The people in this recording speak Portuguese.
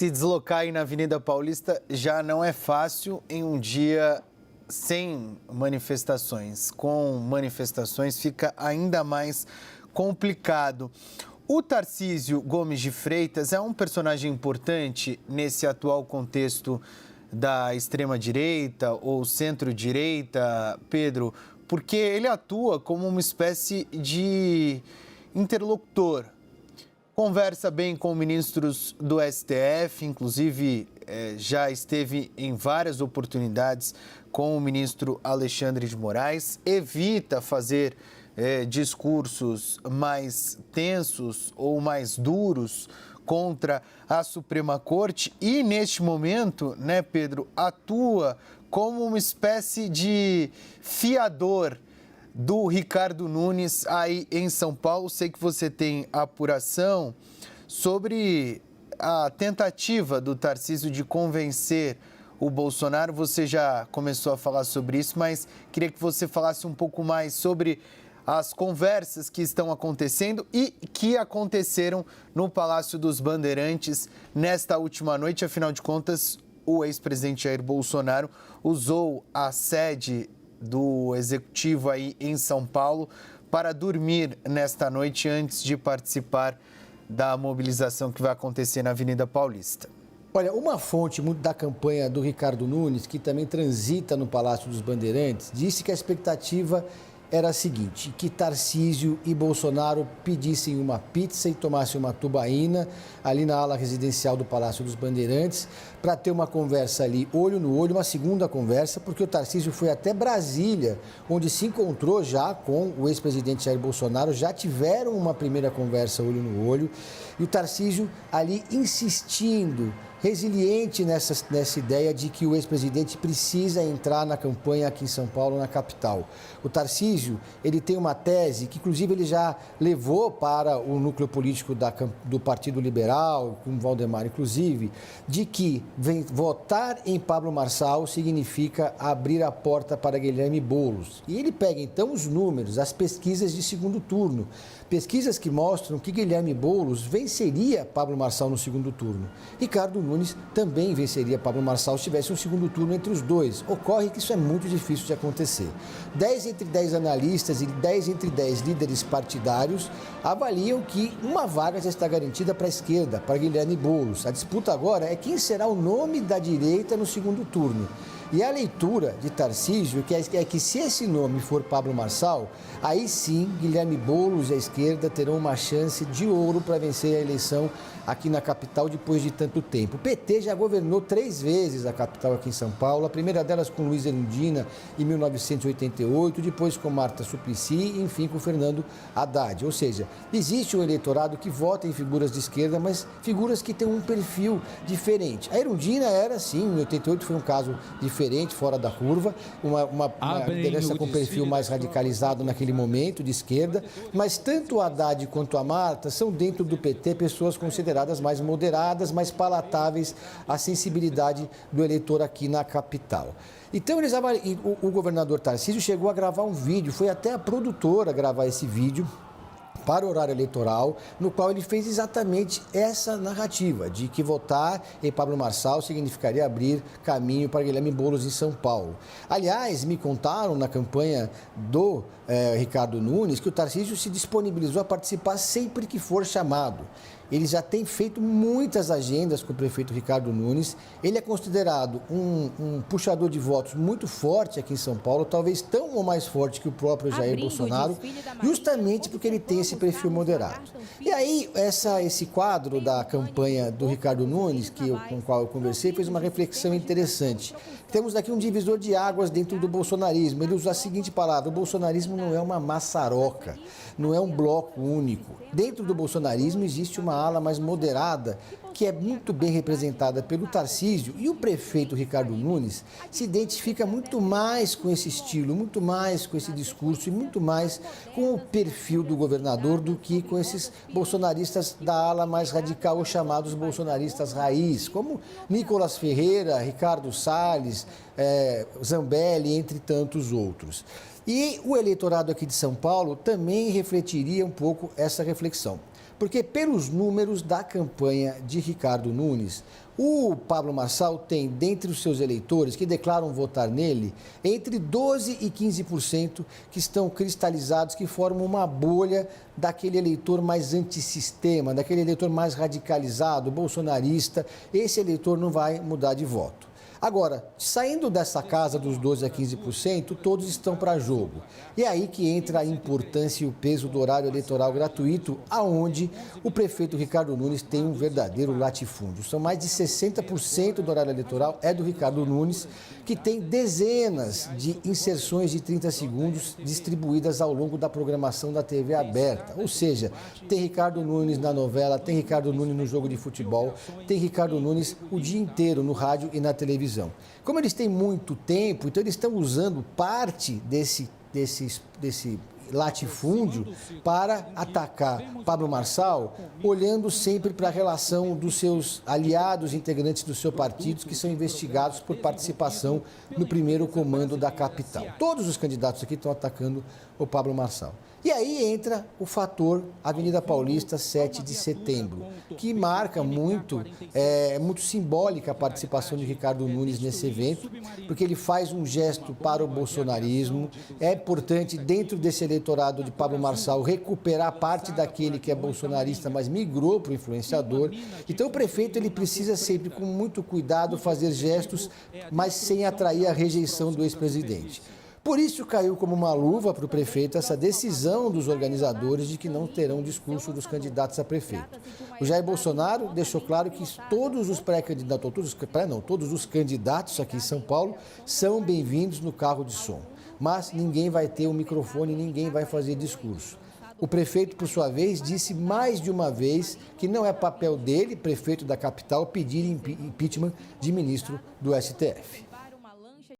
Se deslocar aí na Avenida Paulista já não é fácil em um dia sem manifestações. Com manifestações fica ainda mais complicado. O Tarcísio Gomes de Freitas é um personagem importante nesse atual contexto da extrema-direita ou centro-direita, Pedro, porque ele atua como uma espécie de interlocutor. Conversa bem com ministros do STF, inclusive já esteve em várias oportunidades com o ministro Alexandre de Moraes, evita fazer discursos mais tensos ou mais duros contra a Suprema Corte e, neste momento, né, Pedro, atua como uma espécie de fiador do Ricardo Nunes aí em São Paulo. Sei que você tem apuração sobre a tentativa do Tarcísio de convencer o Bolsonaro. Você já começou a falar sobre isso, mas queria que você falasse um pouco mais sobre as conversas que estão acontecendo e que aconteceram no Palácio dos Bandeirantes nesta última noite. Afinal de contas, o ex-presidente Jair Bolsonaro usou a sede do Executivo aí em São Paulo para dormir nesta noite antes de participar da mobilização que vai acontecer na Avenida Paulista. Olha, uma fonte muito da campanha do Ricardo Nunes, que também transita no Palácio dos Bandeirantes, disse que a expectativa era a seguinte, que Tarcísio e Bolsonaro pedissem uma pizza e tomassem uma tubaína ali na ala residencial do Palácio dos Bandeirantes para ter uma conversa ali, olho no olho, uma segunda conversa, porque o Tarcísio foi até Brasília, onde se encontrou já com o ex-presidente Jair Bolsonaro, já tiveram uma primeira conversa olho no olho, e o Tarcísio ali insistindo, resiliente nessa ideia de que o ex-presidente precisa entrar na campanha aqui em São Paulo, na capital. O Tarcísio, ele tem uma tese que, inclusive, ele já levou para o núcleo político do Partido Liberal, com Valdemar, inclusive, de que votar em Pablo Marçal significa abrir a porta para Guilherme Boulos. E ele pega, então, os números, as pesquisas de segundo turno. Pesquisas que mostram que Guilherme Boulos venceria Pablo Marçal no segundo turno. Ricardo Nunes também venceria Pablo Marçal se tivesse um segundo turno entre os dois. Ocorre que isso é muito difícil de acontecer. 10 entre 10 analistas e 10 entre 10 líderes partidários avaliam que uma vaga já está garantida para a esquerda, para Guilherme Boulos. A disputa agora é quem será o nome da direita no segundo turno. E a leitura de Tarcísio é que se esse nome for Pablo Marçal, aí sim Guilherme Boulos e a esquerda terão uma chance de ouro para vencer a eleição aqui na capital depois de tanto tempo. O PT já governou 3 vezes a capital aqui em São Paulo, a primeira delas com Luiz Erundina em 1988, depois com Marta Suplicy e enfim com Fernando Haddad. Ou seja, existe um eleitorado que vota em figuras de esquerda, mas figuras que têm um perfil diferente. A Erundina era, sim, em 88 foi um caso diferente, fora da curva, uma liderança com perfil mais radicalizado naquele momento, de esquerda, mas tanto o Haddad quanto a Marta são dentro do PT pessoas consideradas mais moderadas, mais palatáveis à sensibilidade do eleitor aqui na capital. Então, o governador Tarcísio chegou a gravar um vídeo, foi até a produtora gravar esse vídeo para o horário eleitoral, no qual ele fez exatamente essa narrativa de que votar em Pablo Marçal significaria abrir caminho para Guilherme Boulos em São Paulo. Aliás, me contaram na campanha do Ricardo Nunes que o Tarcísio se disponibilizou a participar sempre que for chamado. Ele já tem feito muitas agendas com o prefeito Ricardo Nunes. Ele é considerado um puxador de votos muito forte aqui em São Paulo, talvez tão ou mais forte que o próprio Jair Bolsonaro, justamente porque ele tem esse perfil moderado. E aí, esse quadro da campanha do Ricardo Nunes, com o qual eu conversei, fez uma reflexão interessante. Temos aqui um divisor de águas dentro do bolsonarismo. Ele usa a seguinte palavra: o bolsonarismo não é uma maçaroca, não é um bloco único. Dentro do bolsonarismo existe uma ala mais moderada, que é muito bem representada pelo Tarcísio, e o prefeito Ricardo Nunes se identifica muito mais com esse estilo, muito mais com esse discurso e muito mais com o perfil do governador do que com esses bolsonaristas da ala mais radical, os chamados bolsonaristas raiz, como Nicolas Ferreira, Ricardo Salles, Zambelli, entre tantos outros. E o eleitorado aqui de São Paulo também refletiria um pouco essa reflexão. Porque pelos números da campanha de Ricardo Nunes, o Pablo Marçal tem, dentre os seus eleitores que declaram votar nele, entre 12% e 15% que estão cristalizados, que formam uma bolha daquele eleitor mais antissistema, daquele eleitor mais radicalizado, bolsonarista. Esse eleitor não vai mudar de voto. Agora, saindo dessa casa dos 12% a 15%, todos estão para jogo. E é aí que entra a importância e o peso do horário eleitoral gratuito, aonde o prefeito Ricardo Nunes tem um verdadeiro latifúndio. São mais de 60% do horário eleitoral é do Ricardo Nunes, que tem dezenas de inserções de 30 segundos distribuídas ao longo da programação da TV aberta. Ou seja, tem Ricardo Nunes na novela, tem Ricardo Nunes no jogo de futebol, tem Ricardo Nunes o dia inteiro no rádio e na televisão. Como eles têm muito tempo, então eles estão usando parte desse latifúndio para atacar Pablo Marçal, olhando sempre para a relação dos seus aliados, integrantes do seu partido, que são investigados por participação no primeiro comando da capital. Todos os candidatos aqui estão atacando o Pablo Marçal. E aí entra o fator Avenida Paulista, 7 de setembro, que marca muito, muito simbólica a participação de Ricardo Nunes nesse evento, porque ele faz um gesto para o bolsonarismo. É importante, dentro desse eleitorado de Pablo Marçal, recuperar parte daquele que é bolsonarista, mas migrou para o influenciador. Então o prefeito ele precisa sempre, com muito cuidado, fazer gestos, mas sem atrair a rejeição do ex-presidente. Por isso caiu como uma luva para o prefeito essa decisão dos organizadores de que não terão discurso dos candidatos a prefeito. O Jair Bolsonaro deixou claro que todos os todos os candidatos aqui em São Paulo são bem-vindos no carro de som. Mas ninguém vai ter o microfone, ninguém vai fazer discurso. O prefeito, por sua vez, disse mais de uma vez que não é papel dele, prefeito da capital, pedir impeachment de ministro do STF.